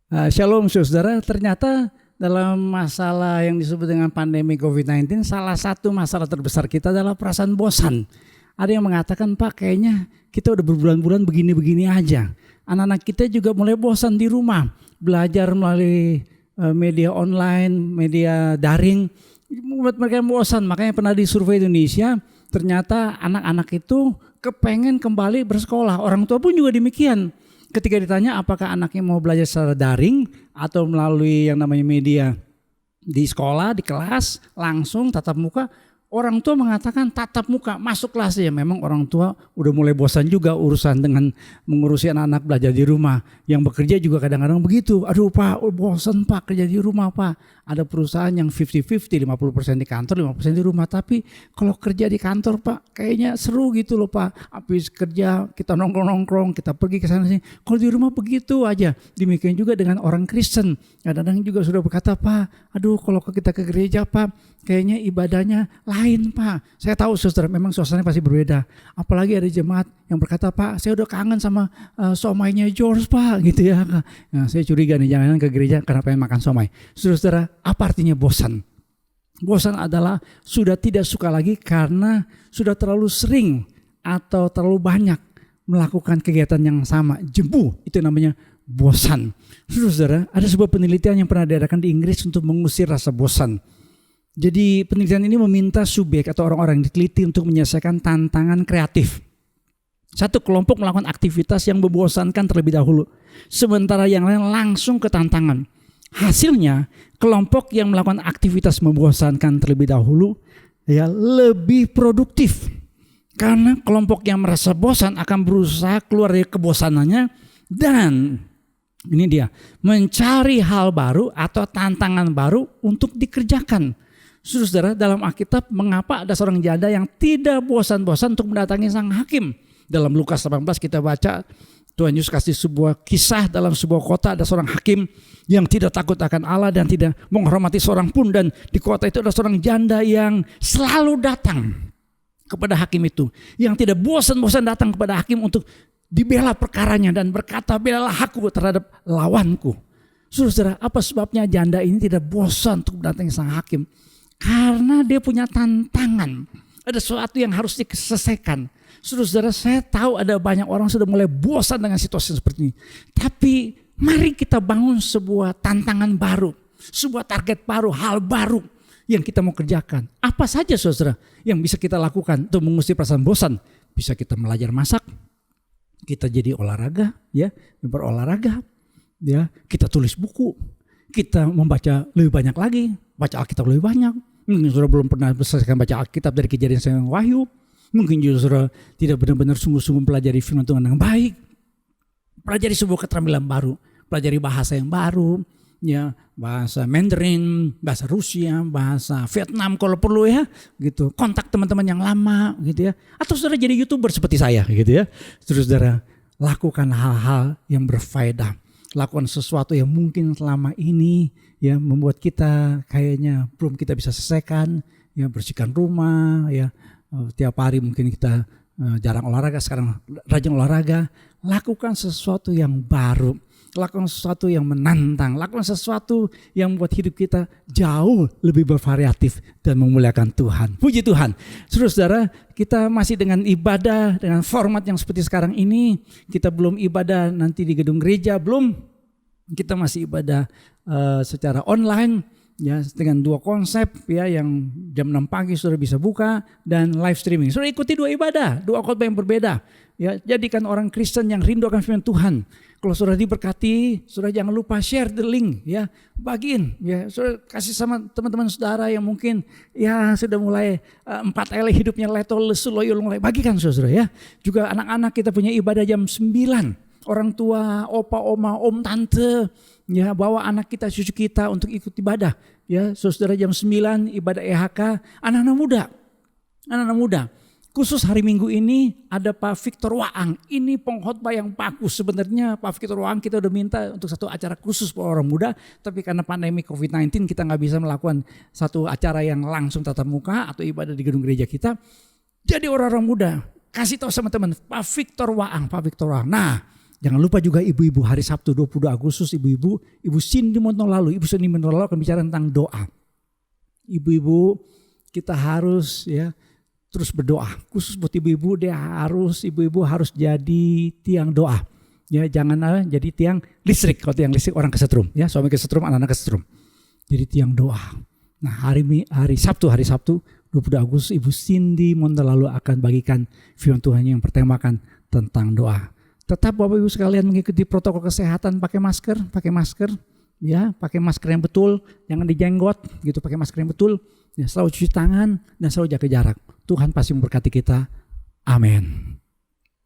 Shalom saudara, ternyata dalam masalah yang disebut dengan pandemi COVID-19, salah satu masalah terbesar kita adalah perasaan bosan. Ada yang mengatakan, Pak, kayaknya kita udah berbulan-bulan begini-begini aja. Anak-anak kita juga mulai bosan di rumah, belajar melalui media online, media daring, membuat mereka bosan. Makanya pernah di survei Indonesia, ternyata anak-anak itu kepengen kembali bersekolah. Orang tua pun juga demikian. Ketika ditanya apakah anaknya mau belajar secara daring atau melalui yang namanya media di sekolah, di kelas, langsung tatap muka, orang tua mengatakan tatap muka, masuk kelas ya. Memang orang tua udah mulai bosan juga urusan dengan mengurusi anak-anak belajar di rumah. Yang bekerja juga kadang-kadang begitu. Aduh Pak, bosan Pak kerja di rumah Pak. Ada perusahaan yang 50-50, 50% di kantor, 50% di rumah. Tapi kalau kerja di kantor Pak, kayaknya seru gitu loh Pak. Habis kerja kita nongkrong-nongkrong, kita pergi ke sana sini. Kalau di rumah begitu aja. Demikian juga dengan orang Kristen. Kadang-kadang juga sudah berkata, Pak, aduh kalau kita ke gereja Pak, kayaknya ibadahnya lain Pak. Saya tahu saudara, memang suasananya pasti berbeda. Apalagi ada jemaat yang berkata, Pak, saya udah kangen sama somainya George Pak, gitu ya. Nah, saya curiga nih, jangan ke gereja karena pengen makan somai. Saudara, apa artinya bosan? Bosan adalah sudah tidak suka lagi karena sudah terlalu sering atau terlalu banyak melakukan kegiatan yang sama. Jebu, itu namanya bosan. Saudara, ada sebuah penelitian yang pernah diadakan di Inggris untuk mengusir rasa bosan. Jadi penelitian ini meminta subjek atau orang-orang yang diteliti untuk menyelesaikan tantangan kreatif. Satu kelompok melakukan aktivitas yang membosankan terlebih dahulu, sementara yang lain langsung ke tantangan. Hasilnya, kelompok yang melakukan aktivitas membosankan terlebih dahulu ya lebih produktif. Karena kelompok yang merasa bosan akan berusaha keluar dari kebosanannya dan ini dia, mencari hal baru atau tantangan baru untuk dikerjakan. Saudara, dalam Alkitab mengapa ada seorang janda yang tidak bosan-bosan untuk mendatangi sang hakim? Dalam Lukas 18 kita baca Tuhan Yesus kasih sebuah kisah dalam sebuah kota, ada seorang hakim yang tidak takut akan Allah dan tidak menghormati seorang pun, dan di kota itu ada seorang janda yang selalu datang kepada hakim itu, yang tidak bosan-bosan datang kepada hakim untuk dibela perkaranya dan berkata, belalah aku terhadap lawanku. Saudara, apa sebabnya janda ini tidak bosan untuk mendatangi sang hakim? Karena dia punya tantangan, ada sesuatu yang harus diselesaikan. Saudara, saya tahu ada banyak orang sudah mulai bosan dengan situasi seperti ini. Tapi mari kita bangun sebuah tantangan baru, sebuah target baru, hal baru yang kita mau kerjakan. Apa saja saudara yang bisa kita lakukan untuk mengusir perasaan bosan? Bisa kita belajar masak, kita jadi olahraga, ya, berolahraga, ya, kita tulis buku, kita membaca lebih banyak lagi, baca Alkitab lebih banyak. Mungkin saudara belum pernah selesaikan baca Alkitab dari Kejadian sampai Wahyu. Mungkin juga saudara tidak benar-benar sungguh-sungguh pelajari firman Tuhan yang baik. Pelajari sebuah keterampilan baru, pelajari bahasa yang baru, ya, bahasa Mandarin, bahasa Rusia, bahasa Vietnam kalau perlu ya, gitu. Kontak teman-teman yang lama gitu ya. Atau saudara jadi YouTuber seperti saya gitu ya. Terus saudara lakukan hal-hal yang berfaedah. Lakukan sesuatu yang mungkin selama ini ya membuat kita kayaknya belum kita bisa selesaikan, ya, bersihkan rumah, ya. Tiap hari mungkin kita jarang olahraga, sekarang rajin olahraga. Lakukan sesuatu yang baru, lakukan sesuatu yang menantang, lakukan sesuatu yang membuat hidup kita jauh lebih bervariatif dan memuliakan Tuhan. Puji Tuhan. Saudara, kita masih dengan ibadah dengan format yang seperti sekarang ini. Kita belum ibadah nanti di gedung gereja, belum. Kita masih ibadah secara online. Ya, dengan dua konsep ya, yang jam 6 pagi sudah bisa buka dan live streaming. Sudah ikuti dua ibadah, dua khotbah yang berbeda. Ya, jadikan orang Kristen yang rindu akan firman Tuhan. Kalau sudah diberkati, sudah jangan lupa share the link ya, bagiin ya, sudah kasih sama teman-teman saudara yang mungkin ya sudah mulai 4L hidupnya leto lesu loyo, mulai bagikan saudara ya. Juga anak-anak kita punya ibadah jam 9. Orang tua, opa, oma, om, tante, ya, bawa anak kita, cucu kita untuk ikut ibadah. Ya, saudara, jam 9 ibadah EHK, anak-anak muda. Khusus hari Minggu ini ada Pak Victor Waang. Ini pengkhotbah yang bagus. Sebenarnya Pak Victor Waang kita udah minta untuk satu acara khusus buat orang muda, tapi karena pandemi COVID-19 kita nggak bisa melakukan satu acara yang langsung tatap muka atau ibadah di gedung gereja kita. Jadi orang-orang muda kasih tahu sama teman, Pak Victor Waang. Nah, Jangan lupa juga ibu-ibu hari Sabtu 22 Agustus ibu Cindy Montolalu akan bicara tentang doa. Ibu-ibu kita harus ya terus berdoa. Khusus buat ibu-ibu ibu-ibu harus jadi tiang doa. Ya jangan jadi tiang listrik. Kalau tiang listrik orang kesetrum ya, suami kesetrum, anak-anak kesetrum. Jadi tiang doa. Nah, hari Sabtu 22 Agustus Ibu Cindy Montolalu akan bagikan firman Tuhan yang bertemakan tentang doa. Tetap Bapak Ibu sekalian mengikuti protokol kesehatan, pakai masker ya, pakai masker yang betul, jangan dijenggot gitu, pakai masker yang betul. Ya, selalu cuci tangan dan selalu jaga jarak. Tuhan pasti memberkati kita. Amin.